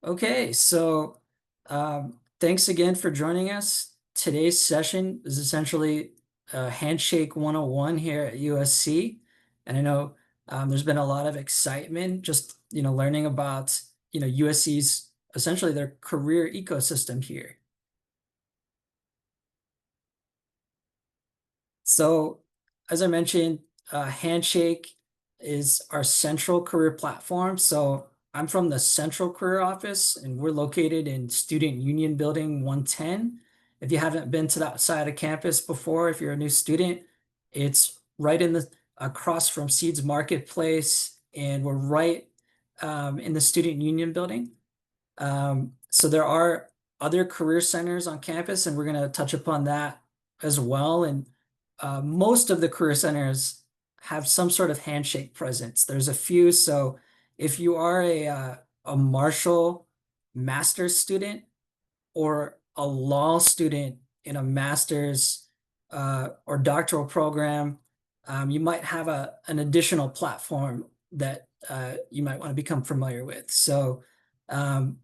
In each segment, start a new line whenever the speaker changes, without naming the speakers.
Okay, so thanks again for joining us. Today's session is essentially Handshake 101 here at USC. And I know there's been a lot of excitement just, learning about, USC's essentially their career ecosystem here. So, as I mentioned, Handshake is our central career platform. So, I'm from the central career office, and we're located in Student Union Building 110. If you haven't been to that side of campus before, if you're a new student, it's right in the across from Seeds Marketplace, and we're right in the Student Union Building. So there are other career centers on campus, and we're going to touch upon that as well. And most of the career centers have some sort of handshake presence. There's a few. So if you are a Marshall master's student or a law student in a master's or doctoral program, you might have an additional platform that you might want to become familiar with. So um,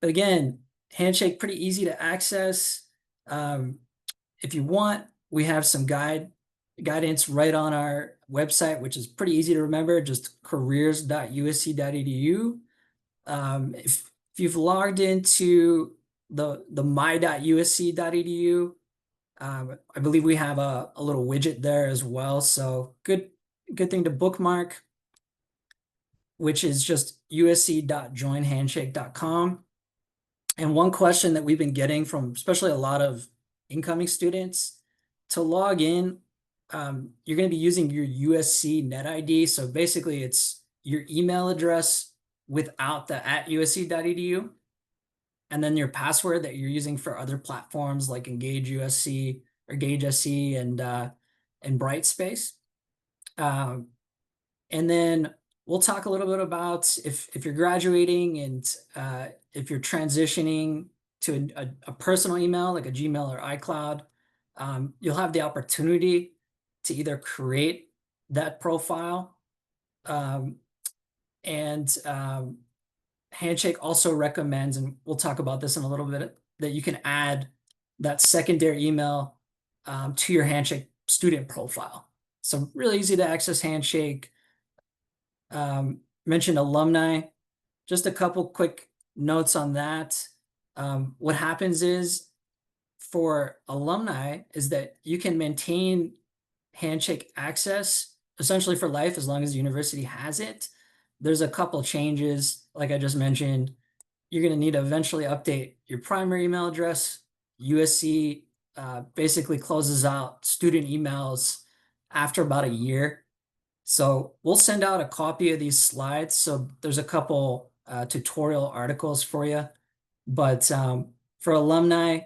but again, Handshake pretty easy to access. Um, if you want, we have some guidance right on our website, which is pretty easy to remember, just careers.usc.edu. If you've logged into the my.usc.edu, I believe we have a little widget there as well. So good thing to bookmark, which is just usc.joinhandshake.com. And one question that we've been getting from especially a lot of incoming students to log in, you're going to be using your USC net ID. So basically, it's your email address without the at usc.edu, and then your password that you're using for other platforms like Engage USC or Gauge SC and Brightspace. Um, and then we'll talk a little bit about if you're graduating and if you're transitioning to a personal email like a Gmail or iCloud, you'll have the opportunity to either create that profile um, and Handshake also recommends, and we'll talk about this in a little bit, that you can add that secondary email to your Handshake student profile. So really easy to access Handshake. Mentioned alumni, just a couple quick notes on that. What happens is for alumni is that you can maintain Handshake access essentially for life as long as the university has it. There's a couple changes, like I just mentioned. You're going to need to eventually update your primary email address. USC basically closes out student emails after about a year. So we'll send out a copy of these slides. So there's a couple tutorial articles for you. But for alumni,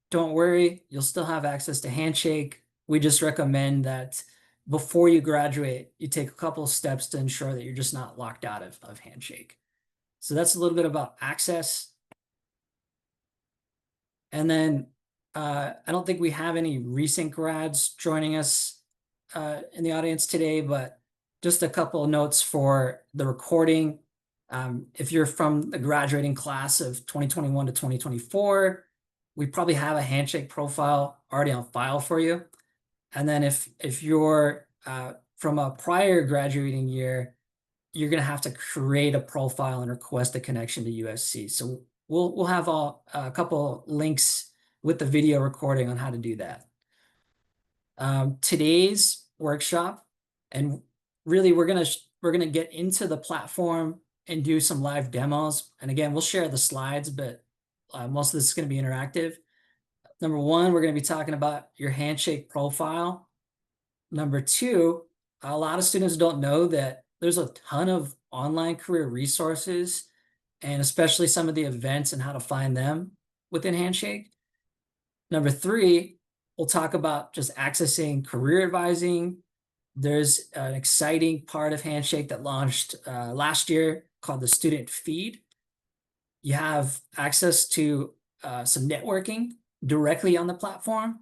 don't worry, you'll still have access to Handshake. We just recommend that before you graduate, you take a couple of steps to ensure that you're just not locked out of Handshake. So that's a little bit about access. And then I don't think we have any recent grads joining us in the audience today, but just a couple of notes for the recording. If you're from the graduating class of 2021 to 2024, we probably have a Handshake profile already on file for you. And then if you're from a prior graduating year, you're going to have to create a profile and request a connection to USC. So we'll have a couple links with the video recording on how to do that. Today's workshop, and really we're gonna get into the platform and do some live demos. And again, we'll share the slides, but most of this is going to be interactive. Number one, we're going to be talking about your Handshake profile. Number two, a lot of students don't know that there's a ton of online career resources, and especially some of the events and how to find them within Handshake. Number three, we'll talk about just accessing career advising. There's an exciting part of Handshake that launched last year called the Student Feed. You have access to some networking directly on the platform.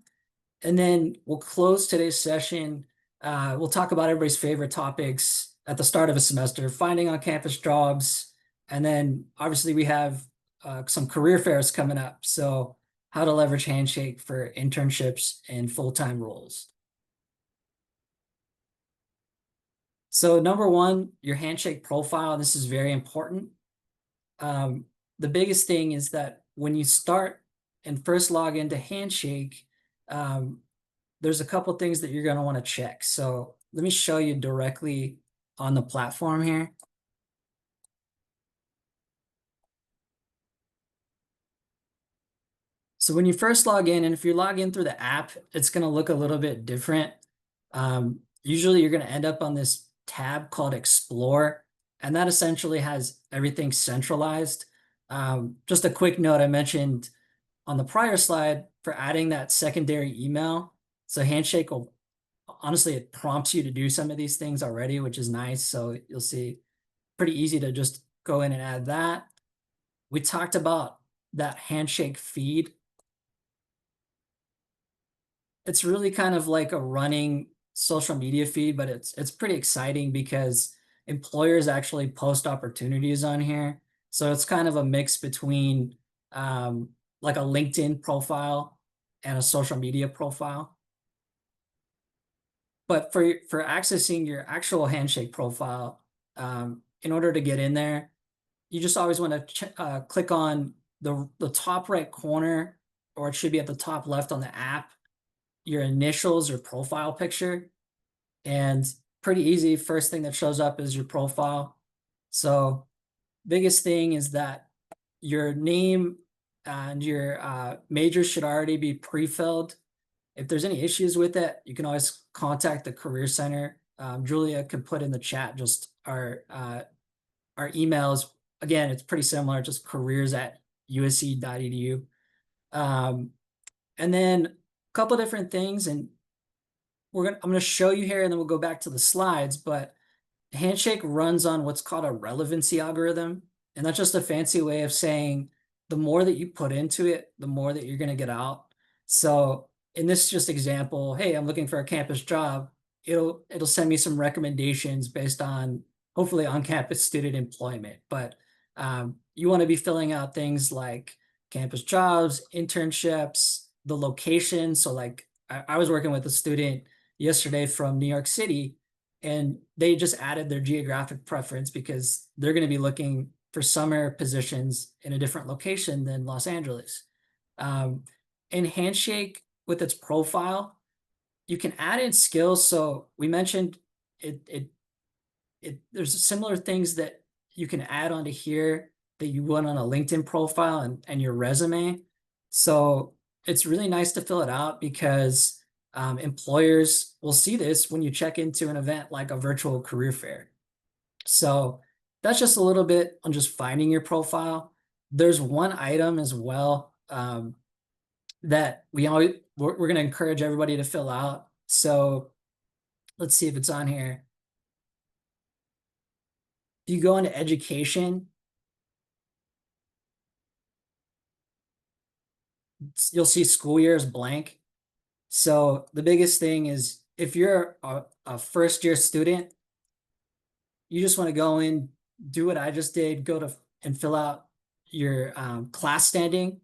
And then we'll close today's session. We'll talk about everybody's favorite topics at the start of a semester, finding on-campus jobs, And then obviously we have some career fairs coming up. So how to leverage Handshake for internships and full-time roles. So number one, your Handshake profile. This is very important. Um, the biggest thing is that when you start and first log into Handshake, um, there's a couple things that you're going to want to check. So let me show you directly on the platform here. So when you first log in, and if you log in through the app, it's going to look a little bit different. Usually you're going to end up on this tab called Explore, and that essentially has everything centralized. Just a quick note, I mentioned on the prior slide for adding that secondary email. So Handshake will, honestly, it prompts you to do some of these things already, which is nice. So you'll see pretty easy to just go in and add that. We talked about that Handshake feed. It's really kind of like a running social media feed, but it's pretty exciting because employers actually post opportunities on here. So it's kind of a mix between um, like a LinkedIn profile and a social media profile. But for accessing your actual Handshake profile, in order to get in there, you just always want to click on the top right corner, or it should be at the top left on the app, your initials or profile picture. And pretty easy, first thing that shows up is your profile. So biggest thing is that your name and your major should already be pre-filled. If there's any issues with it, you can always contact the Career Center. Julia could put in the chat just our emails. Again, it's pretty similar, just careers@usc.edu. Um, and then a couple different things, and I'm gonna show you here, and then we'll go back to the slides. But Handshake runs on what's called a relevancy algorithm, and that's just a fancy way of saying the more that you put into it, the more that you're going to get out. So in this just example, hey, I'm looking for a campus job. It'll send me some recommendations based on hopefully on-campus student employment. But you want to be filling out things like campus jobs, internships, the location. So like I was working with a student yesterday from New York City, and they just added their geographic preference because they're going to be looking for summer positions in a different location than Los Angeles. Um, in Handshake with its profile, you can add in skills. So we mentioned there's similar things that you can add onto here that you would on a LinkedIn profile and your resume. So it's really nice to fill it out because employers will see this when you check into an event like a virtual career fair. So that's just a little bit on just finding your profile. There's one item as well that we're going to encourage everybody to fill out. So let's see if it's on here. If you go into education, you'll see school year is blank. So the biggest thing is if you're a first year student, you just want to go in, do what I just did, go to and fill out your class standing.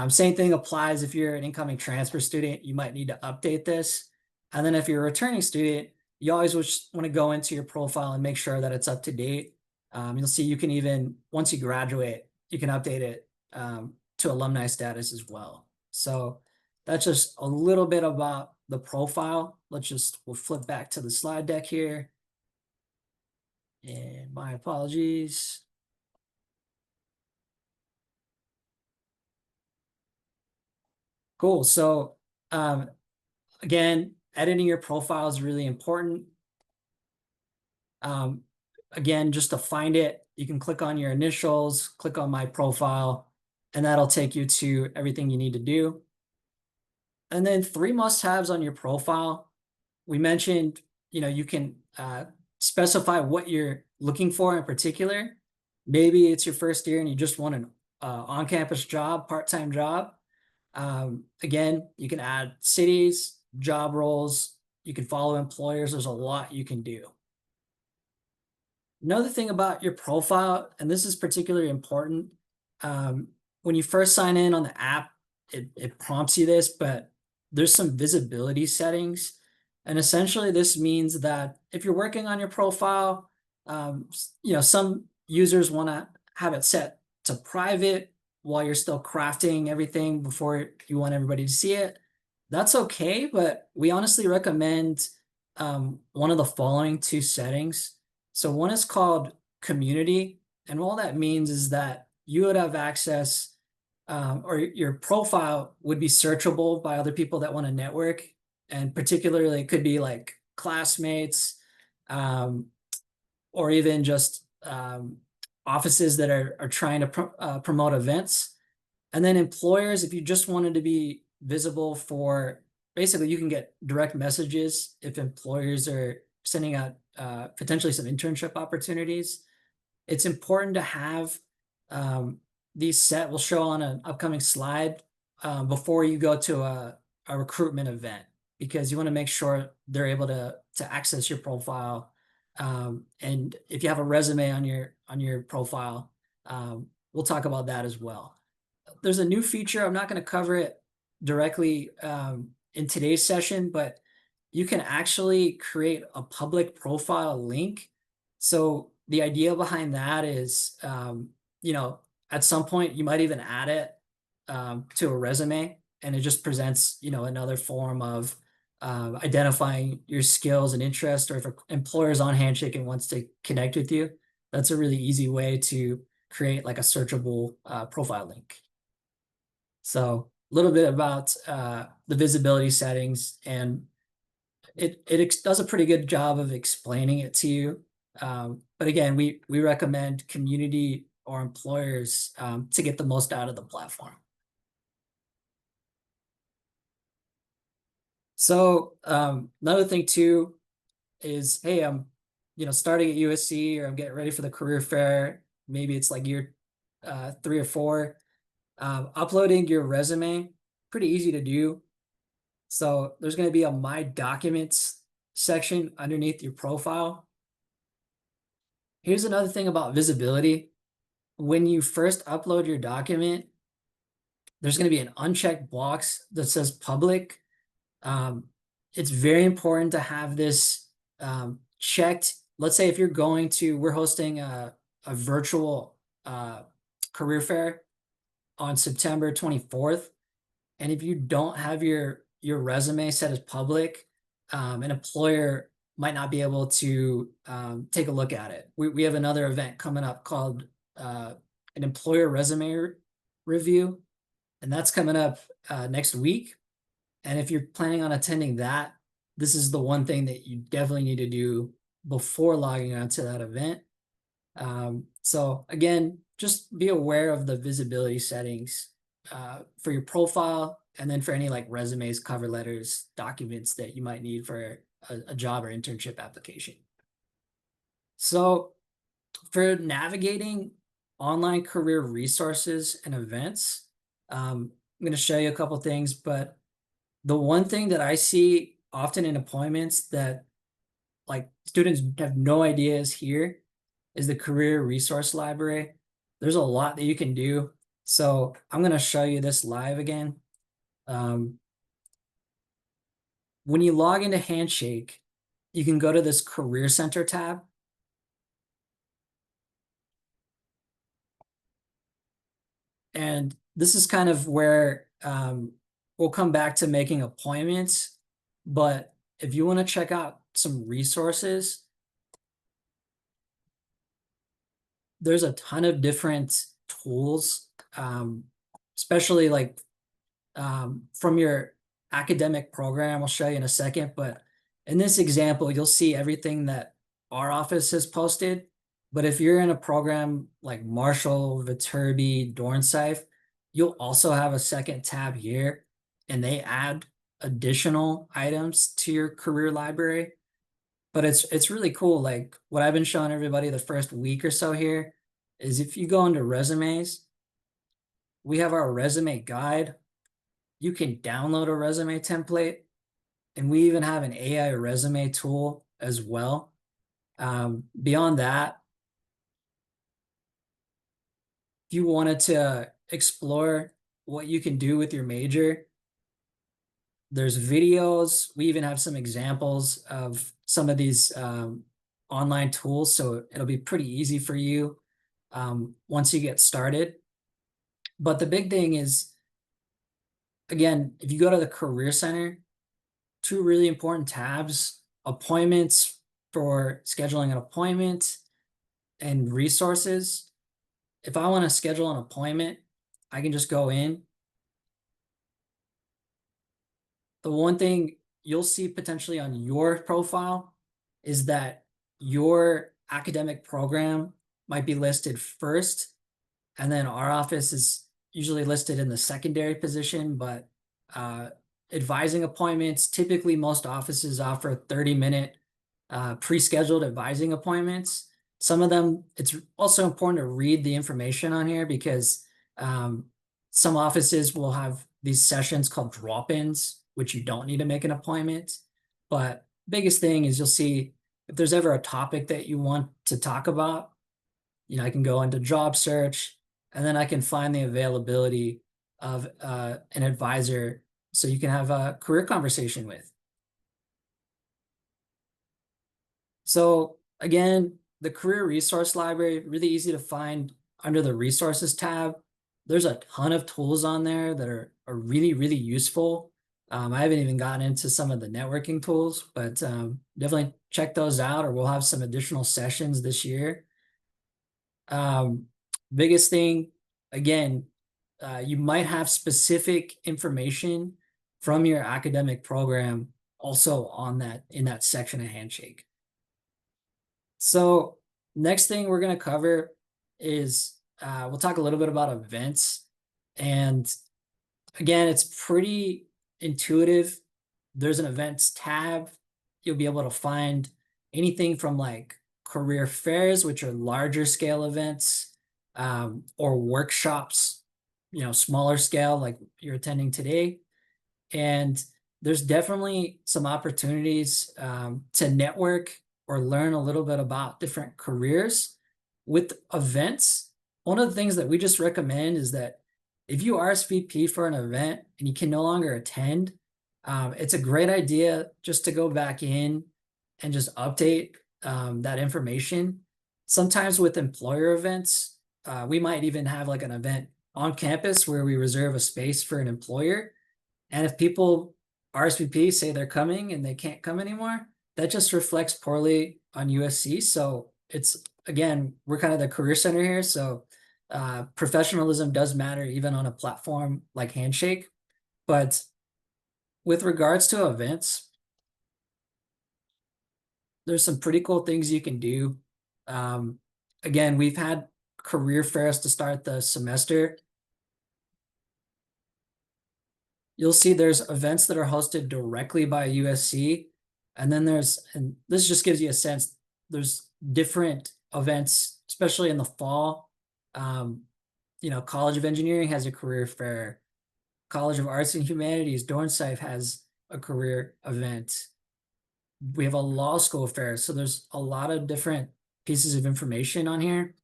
Same thing applies if you're an incoming transfer student, you might need to update this. And then if you're a returning student, you always want to go into your profile and make sure that it's up to date. You'll see you can even, once you graduate, you can update it to alumni status as well. So that's just a little bit about the profile. We'll flip back to the slide deck here. And my apologies. Cool. So again, editing your profile is really important. Um, again, just to find it, you can click on your initials, click on my profile, and that'll take you to everything you need to do. And then 3 must-haves on your profile. We mentioned, you can specify what you're looking for in particular. Maybe it's your first year and you just want an on-campus job, part-time job. Again, you can add cities, job roles, you can follow employers. There's a lot you can do. Another thing about your profile, and this is particularly important, um, when you first sign in on the app, it prompts you this, but there's some visibility settings. And essentially, this means that if you're working on your profile, some users want to have it set to private while you're still crafting everything before you want everybody to see it. That's okay, but we honestly recommend one of the following two settings. So one is called community, and all that means is that you would have access, or your profile would be searchable by other people that want to network, and particularly it could be like classmates, um, or even just offices that are trying to promote events. And then employers, if you just wanted to be visible for, basically you can get direct messages if employers are sending out potentially some internship opportunities. It's important to have these set. We'll show on an upcoming slide before you go to a recruitment event, because you want to make sure they're able to access your profile. And if you have a resume on your profile, we'll talk about that as well. There's a new feature. I'm not going to cover it directly in today's session, but you can actually create a public profile link. So the idea behind that is, at some point you might even add it to a resume, and it just presents, another form of identifying your skills and interests, or if an employer is on Handshake and wants to connect with you, that's a really easy way to create like a searchable profile link. So a little bit about the visibility settings, and it does a pretty good job of explaining it to you. But again, we recommend community or employers to get the most out of the platform. So another thing too is, hey, I'm starting at USC, or I'm getting ready for the career fair. Maybe it's like year 3 or 4. Uploading your resume, pretty easy to do. So there's going to be a My Documents section underneath your profile. Here's another thing about visibility. When you first upload your document, there's going to be an unchecked box that says public. Um, it's very important to have this checked. Let's say if you're we're hosting a virtual career fair on September 24th. And if you don't have your resume set as public, an employer might not be able to take a look at it. We have another event coming up called an employer resume review, and that's coming up next week. And if you're planning on attending that, this is the one thing that you definitely need to do before logging on to that event. So again, just be aware of the visibility settings for your profile, and then for any like resumes, cover letters, documents that you might need for a job or internship application. So for navigating online career resources and events, I'm going to show you a couple things, but the one thing that I see often in appointments that like students have no idea is here is the career resource library. There's a lot that you can do. So I'm going to show you this live again. When you log into Handshake, you can go to this Career Center tab. And this is kind of where we'll come back to making appointments. But if you want to check out some resources, there's a ton of different tools, especially like from your academic program. I'll show you in a second, but in this example, you'll see everything that our office has posted. But if you're in a program like Marshall, Viterbi, Dornsife, you'll also have a second tab here, and they add additional items to your career library. But it's really cool. Like what I've been showing everybody the first week or so here is, if you go into resumes, we have our resume guide. You can download a resume template, and we even have an AI resume tool as well. Beyond that, if you wanted to explore what you can do with your major, there's videos. We even have some examples of some of these online tools, so it'll be pretty easy for you once you get started. But the big thing is, again, if you go to the Career Center, two really important tabs: appointments for scheduling an appointment and resources. If I want to schedule an appointment, I can just go in. The one thing you'll see potentially on your profile is that your academic program might be listed first, and then our office is usually listed in the secondary position. But uh, advising appointments, typically most offices offer 30-minute pre-scheduled advising appointments. Some of them, it's also important to read the information on here because um, some offices will have these sessions called drop-ins, which you don't need to make an appointment. But biggest thing is you'll see if there's ever a topic that you want to talk about, I can go into job search and then I can find the availability of an advisor so you can have a career conversation with. So again, the career resource library, really easy to find under the resources tab. There's a ton of tools on there that are really, really useful. I haven't even gotten into some of the networking tools, but definitely check those out, or we'll have some additional sessions this year. Biggest thing, again, you might have specific information from your academic program also on that in that section of Handshake. So next thing we're going to cover is we'll talk a little bit about events. And again, it's pretty intuitive. There's an events tab. You'll be able to find anything from like career fairs, which are larger scale events, or workshops, smaller scale like you're attending today. And there's definitely some opportunities to network or learn a little bit about different careers with events. One of the things that we just recommend is that if you RSVP for an event and you can no longer attend, it's a great idea just to go back in and just update that information. Sometimes with employer events, we might even have like an event on campus where we reserve a space for an employer. And if people RSVP say they're coming and they can't come anymore, that just reflects poorly on USC. So it's, again, we're kind of the career center here. So professionalism does matter even on a platform like Handshake. But with regards to events, there's some pretty cool things you can do. Um, again, we've had career fairs to start the semester. You'll see there's events that are hosted directly by USC. And then and this just gives you a sense, there's different events, especially in the fall. College of Engineering has a career fair. College of Arts and Humanities, Dornsife has a career event. We have a law school fair. So there's a lot of different pieces of information on here.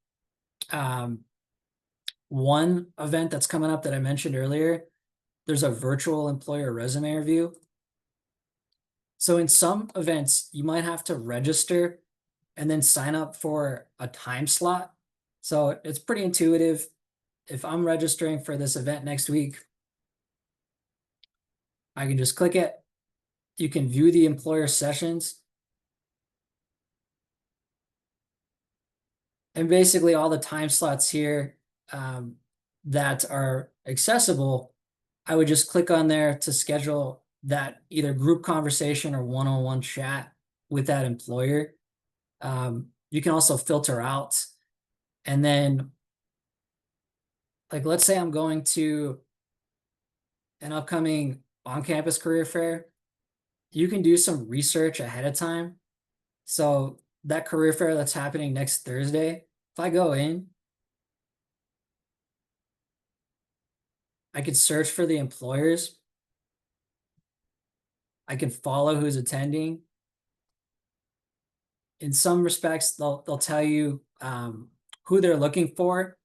One event that's coming up that I mentioned earlier, there's a virtual employer resume review. So in some events, you might have to register and then sign up for a time slot. So it's pretty intuitive. If I'm registering for this event next week, I can just click it. You can view the employer sessions. And basically all the time slots here that are accessible, I would just click on there to schedule that either group conversation or one-on-one chat with that employer. You can also filter out, and then like, let's say I'm going to an upcoming on-campus career fair. You can do some research ahead of time. So that career fair that's happening next Thursday, if I go in, I could search for the employers. I can follow who's attending. In some respects, they'll tell you who they're looking for.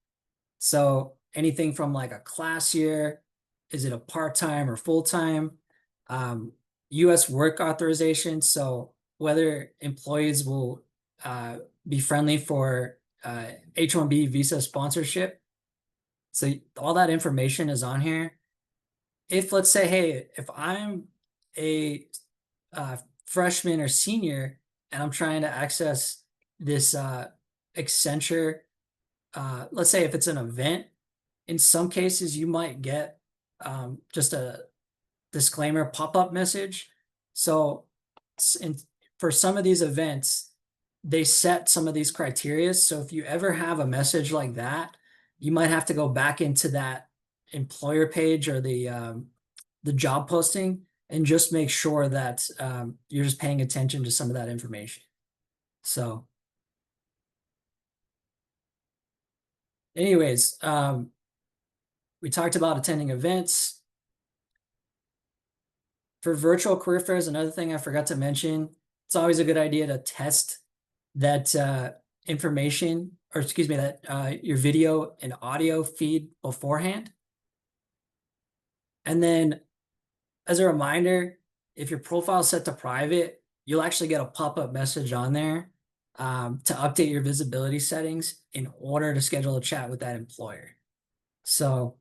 So anything from like a class year, is it a part-time or full-time? US work authorization, so whether employees will be friendly for H-1B visa sponsorship. So all that information is on here. If let's say, hey, if I'm a freshman or senior and I'm trying to access this Accenture, let's say if it's an event, in some cases you might get just a disclaimer pop-up message. So in, for some of these events, they set some of these criteria. So if you ever have a message like that, you might have to go back into that employer page or the job posting and just make sure that you're just paying attention to some of that information. So anyways, we talked about attending events. For virtual career fairs, another thing I forgot to mention, it's always a good idea to test that information, or excuse me, that your video and audio feed beforehand. And then as a reminder, if your profile is set to private, you'll actually get a pop-up message on there to update your visibility settings in order to schedule a chat with that employer. So,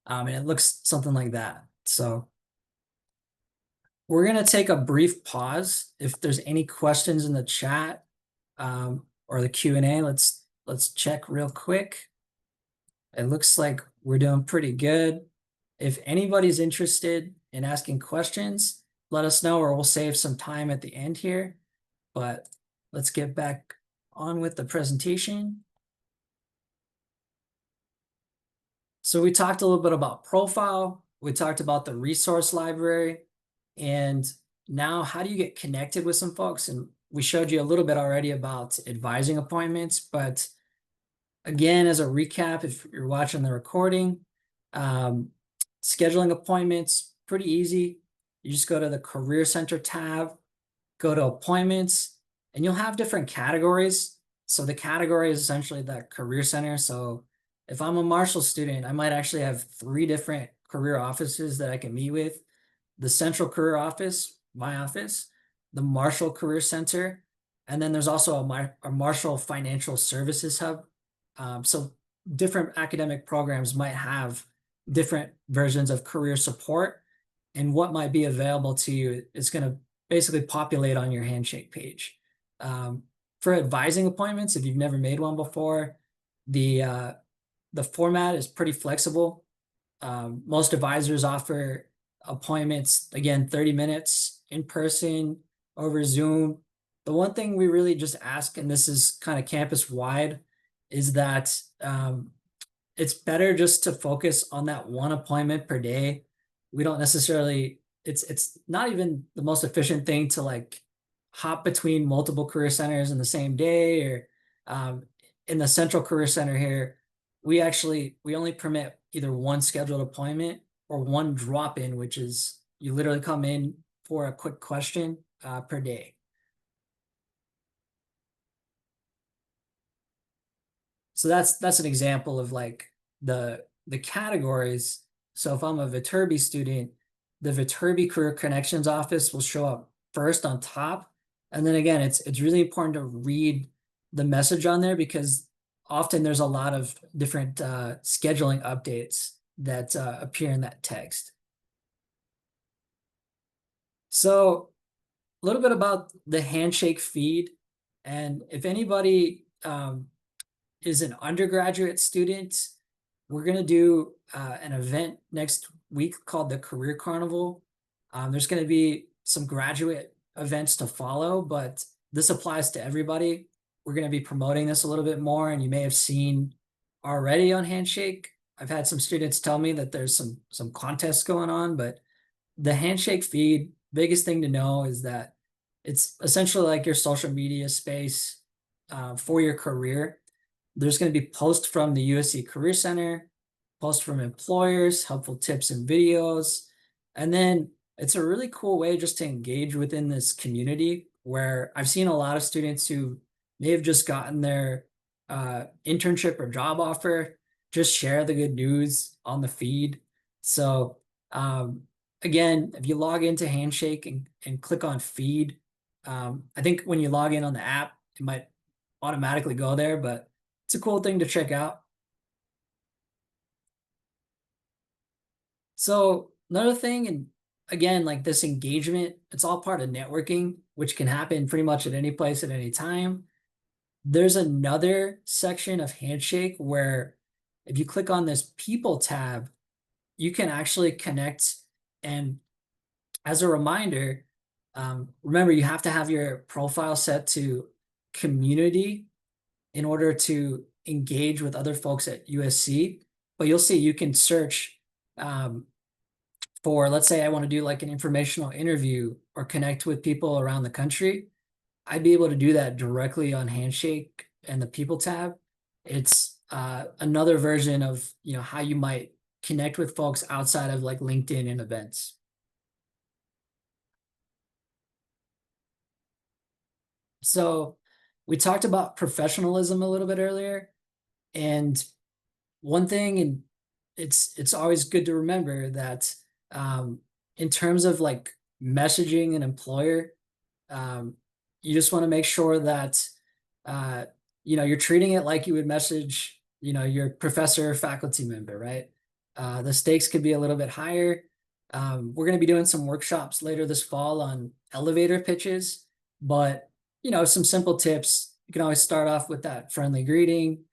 and it looks something like that. So we're going to take a brief pause. If there's any questions in the chat or the Q&A, let's check real quick. It looks like we're doing pretty good. If anybody's interested in asking questions, let us know, or we'll save some time at the end here. But let's get back on with the presentation. So we talked a little bit about profile. We talked about the resource library. And now how do you get connected with some folks? And we showed you a little bit already about advising appointments, but again, as a recap, if you're watching the recording, scheduling appointments, pretty easy. You just go to the Career Center tab, go to appointments, and you'll have different categories. So the category is essentially the Career Center. So if I'm a Marshall student, I might actually have 3 different career offices that I can meet with. The Central Career Office, my office, the Marshall Career Center, and then there's also a Marshall Financial Services Hub. So different academic programs might have different versions of career support, and what might be available to you is going to basically populate on your Handshake page. For advising appointments, if you've never made one before, the format is pretty flexible. Most advisors offer appointments, again, 30 minutes in person, over Zoom. The one thing we really just ask, and this is kind of campus wide, is that it's better just to focus on that one appointment per day. We don't necessarily, it's not even the most efficient thing to like hop between multiple career centers in the same day, or in the Central Career Center here, we only permit either one scheduled appointment or one drop-in, which is you literally come in for a quick question per day. So that's an example of like the categories. So if I'm a Viterbi student, the Viterbi Career Connections office will show up first on top. And then again, it's really important to read the message on there, because often there's a lot of different scheduling updates that appear in that text. So a little bit about the Handshake feed. And if anybody is an undergraduate student, we're going to do an event next week called the Career Carnival. There's going to be some graduate events to follow, but this applies to everybody. We're going to be promoting this a little bit more, and you may have seen already on Handshake. I've had some students tell me that there's some contests going on, but the Handshake feed, biggest thing to know is that it's essentially like your social media space for your career. There's going to be posts from the USC Career Center, posts from employers, helpful tips and videos. And then it's a really cool way just to engage within this community, where I've seen a lot of students who may have just gotten their internship or job offer. just share the good news on the feed. So um, again, if you log into Handshake and click on feed, I think when you log in on the app, it might automatically go there, but it's a cool thing to check out. So another thing, and again, like this engagement, it's all part of networking, which can happen pretty much at any place at any time. There's another section of Handshake where if you click on this people tab, you can actually connect. And as a reminder, remember you have to have your profile set to community in order to engage with other folks at USC. But you'll see you can search um, for, let's say I want to do like an informational interview or connect with people around the country. I'd be able to do that directly on Handshake and the People tab. It's another version of how you might connect with folks outside of like LinkedIn and events. So we talked about professionalism a little bit earlier, and one thing, and it's always good to remember that in terms of like messaging an employer, um, you just want to make sure that uh, you're treating it like you would message your professor or faculty member, right? The stakes could be a little bit higher. We're going to be doing some workshops later this fall on elevator pitches, but some simple tips. You can always start off with that friendly greeting.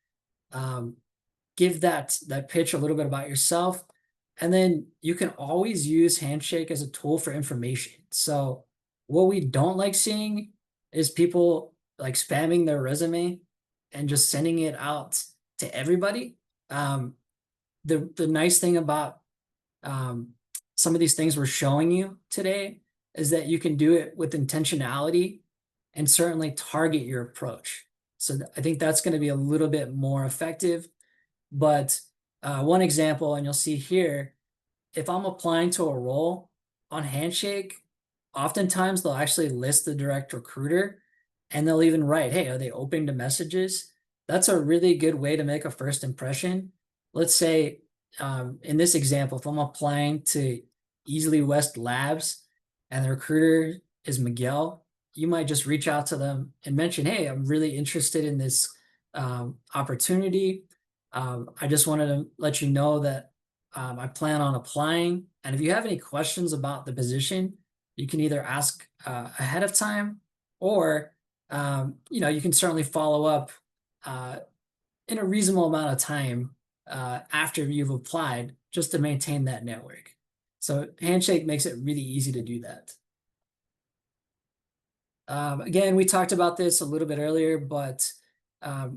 Um, Give that pitch a little bit about yourself, and then you can always use Handshake as a tool for information. So what we don't like seeing is people like spamming their resume and just sending it out to everybody. The nice thing about um, some of these things we're showing you today is that you can do it with intentionality and certainly target your approach. So I think that's going to be a little bit more effective. But one example, and you'll see here, if I'm applying to a role on Handshake, oftentimes they'll actually list the direct recruiter and they'll even write, hey, are they open to messages? That's a really good way to make a first impression. Let's say in this example, if I'm applying to Easily West Labs and the recruiter is Miguel, you might just reach out to them and mention, hey, I'm really interested in this opportunity. I just wanted to let you know that I plan on applying. And if you have any questions about the position, you can either ask ahead of time, or you can certainly follow up uh, in a reasonable amount of time after you've applied, just to maintain that network. So Handshake makes it really easy to do that. Again, we talked about this a little bit earlier, but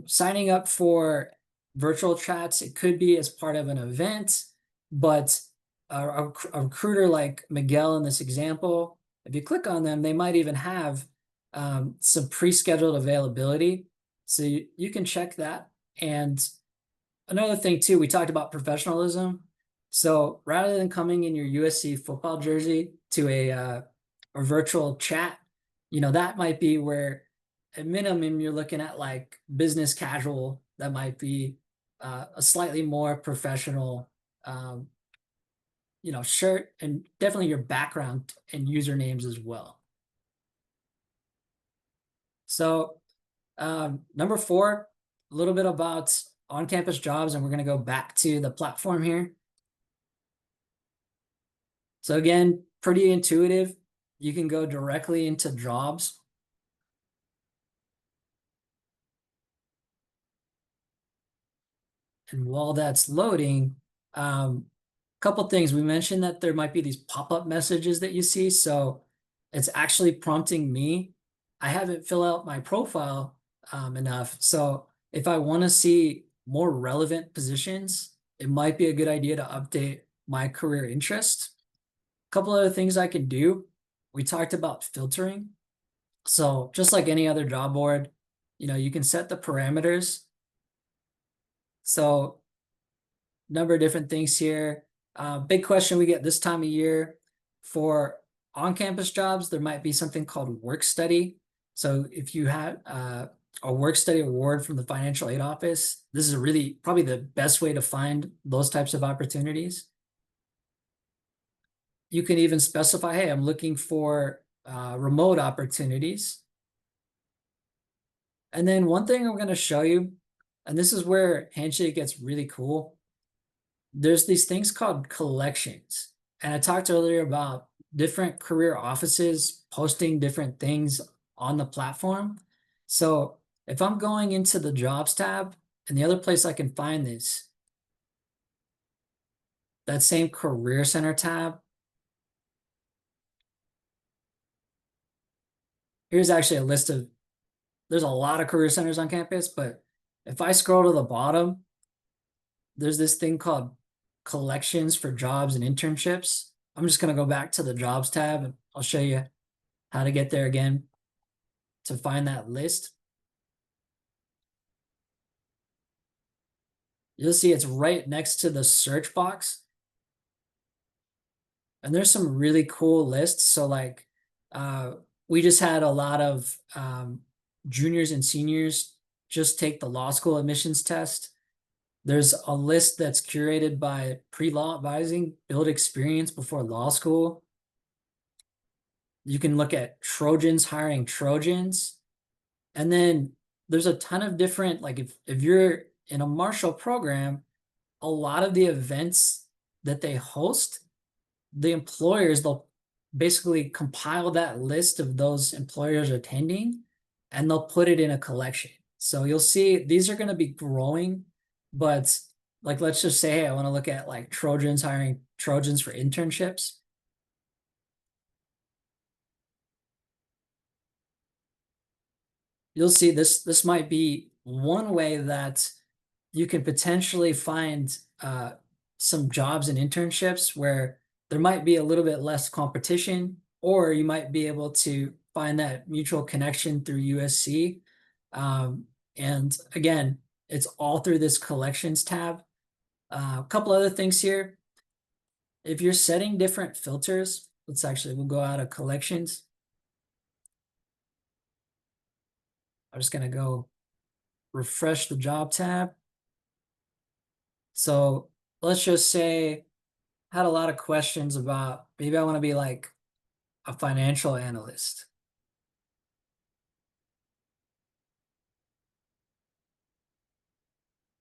signing up for virtual chats, it could be as part of an event, but a recruiter like Miguel in this example, if you click on them, they might even have some pre-scheduled availability. So you can check that. And another thing too, we talked about professionalism. So rather than coming in your USC football jersey to a virtual chat, that might be where at minimum you're looking at like business casual. That might be a slightly more professional, um, shirt, and definitely your background and usernames as well. So number 4, a little bit about on-campus jobs, and we're going to go back to the platform here. So again, pretty intuitive. You can go directly into jobs. And while that's loading, a couple things. We mentioned that there might be these pop-up messages that you see. So it's actually prompting me. I haven't filled out my profile enough. So if I want to see more relevant positions, it might be a good idea to update my career interest. A couple other things I can do. We talked about filtering. So just like any other job board, you can set the parameters. So number of different things here. Big question we get this time of year for on-campus jobs, there might be something called work study. So if you have a work study award from the financial aid office. This is really probably the best way to find those types of opportunities. You can even specify, hey, I'm looking for remote opportunities. And then one thing I'm going to show you, and this is where Handshake gets really cool. There's these things called collections. And I talked earlier about different career offices posting different things on the platform. So if I'm going into the jobs tab, and the other place I can find this, that same career center tab, here's actually a list of, there's a lot of career centers on campus, but if I scroll to the bottom, there's this thing called collections for jobs and internships. I'm just going to go back to the jobs tab and I'll show you how to get there again to find that list. You'll see it's right next to the search box. And there's some really cool lists. So like we just had a lot of juniors and seniors just take the law school admissions test. There's a list that's curated by pre-law advising, build experience before law school. You can look at Trojans hiring Trojans. And then there's a ton of different, like if you're in a Marshall program, a lot of the events that they host, the employers, they'll basically compile that list of those employers attending and they'll put it in a collection. So you'll see these are going to be growing, but like let's just say, hey, I want to look at like Trojans hiring Trojans for internships. You'll see this might be one way that you can potentially find some jobs and internships where there might be a little bit less competition, or you might be able to find that mutual connection through USC. And again, it's all through this collections tab. A couple other things here. If you're setting different filters, we'll go out of collections. I'm just gonna go refresh the job tab. So let's just say I had a lot of questions about maybe I want to be like a financial analyst.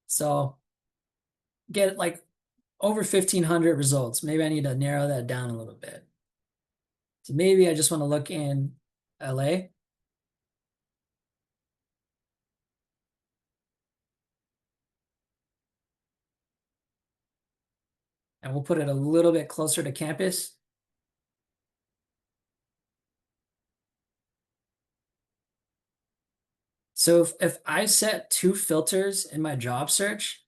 So get like over 1,500 results. Maybe I need to narrow that down a little bit. So maybe I just want to look in LA. And we'll put it a little bit closer to campus. So if I set two filters in my job search,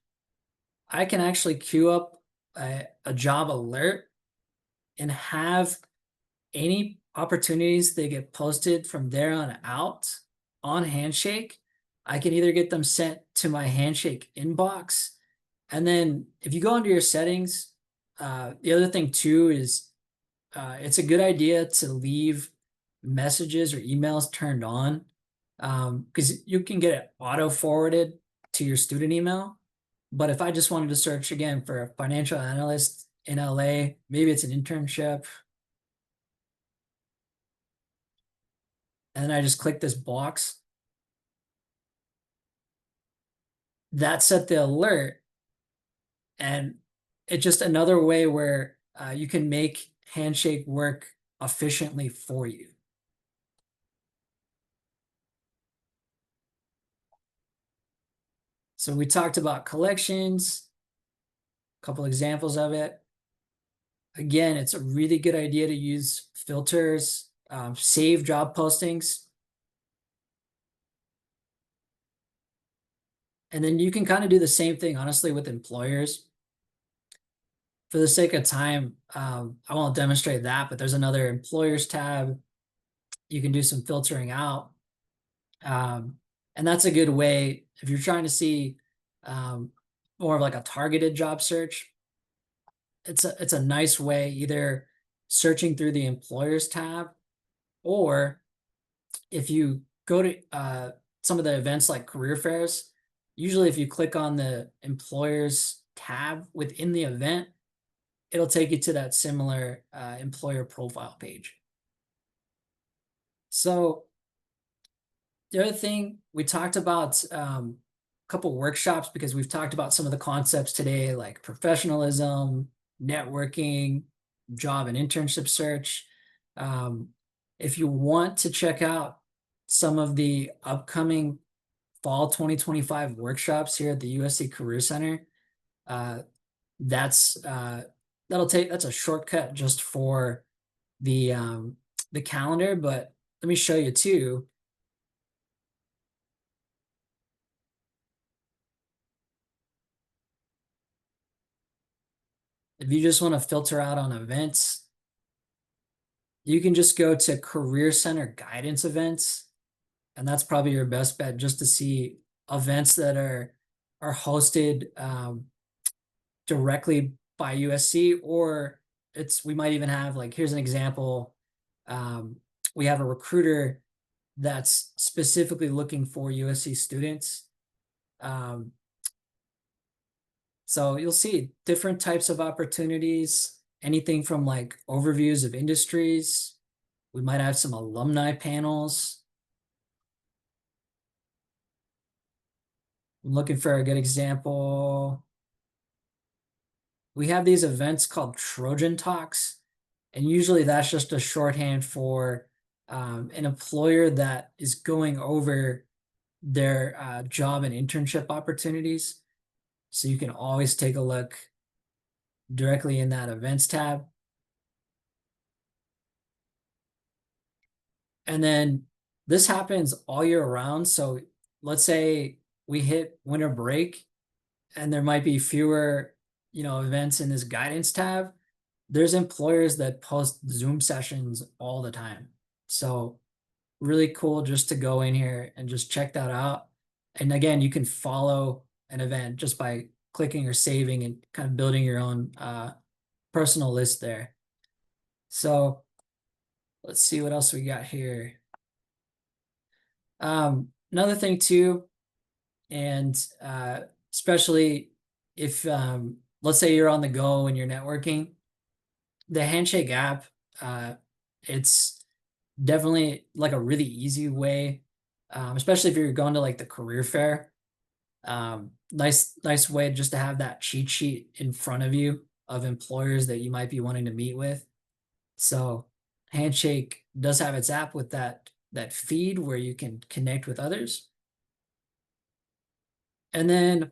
I can actually queue up a job alert and have any opportunities that get posted from there on out on Handshake. I can either get them sent to my Handshake inbox. And then if you go into your settings, the other thing too is it's a good idea to leave messages or emails turned on because you can get it auto forwarded to your student email. But if I just wanted to search again for a financial analyst in LA, maybe it's an internship, and then I just click this box, that set the alert. And it's just another way where you can make Handshake work efficiently for you. So we talked about collections, a couple examples of it. Again, it's a really good idea to use filters, save job postings. And then you can kind of do the same thing, honestly, with employers. For the sake of time, I won't demonstrate that, but there's another employers tab. You can do some filtering out. And that's a good way if you're trying to see more of like a targeted job search. It's a nice way either searching through the employers tab, or if you go to some of the events like career fairs, usually if you click on the employers tab within the event, it'll take you to that similar employer profile page. So the other thing we talked about a couple workshops because we've talked about some of the concepts today, like professionalism, networking, job and internship search. Um, if you want to check out some of the upcoming fall 2025 workshops here at the USC Career Center, uh, that's that's a shortcut just for the calendar. But let me show you too. If you just want to filter out on events, you can just go to Career Center Guidance Events, and that's probably your best bet just to see events that are hosted directly by USC, or we might even have like here's an example. Um, we have a recruiter that's specifically looking for USC students. Um, So you'll see different types of opportunities, anything from like overviews of industries. We might have some alumni panels. I'm looking for a good example. We have these events called Trojan Talks, and usually that's just a shorthand for an employer that is going over their job and internship opportunities. So you can always take a look directly in that events tab. And then this happens all year round. So let's say we hit winter break and there might be fewer, events in this guidance tab. There's employers that post Zoom sessions all the time. So really cool just to go in here and just check that out. And again, you can follow an event just by clicking or saving and kind of building your own personal list there. So let's see what else we got here. Another thing too, and especially if let's say you're on the go and you're networking, the Handshake app, it's definitely like a really easy way, especially if you're going to like the career fair. Nice way just to have that cheat sheet in front of you of employers that you might be wanting to meet with. So Handshake does have its app with that feed where you can connect with others. And then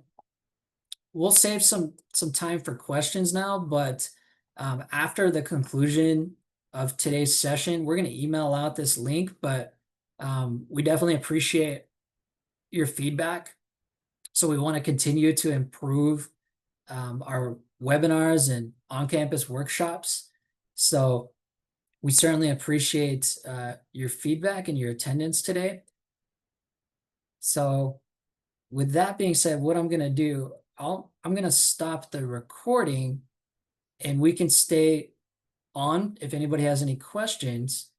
we'll save some time for questions now, but after the conclusion of today's session, we're going to email out this link, but we definitely appreciate your feedback. So we want to continue to improve our webinars and on-campus workshops. So we certainly appreciate your feedback and your attendance today. So with that being said, what I'm going to do, I'm going to stop the recording and we can stay on if anybody has any questions.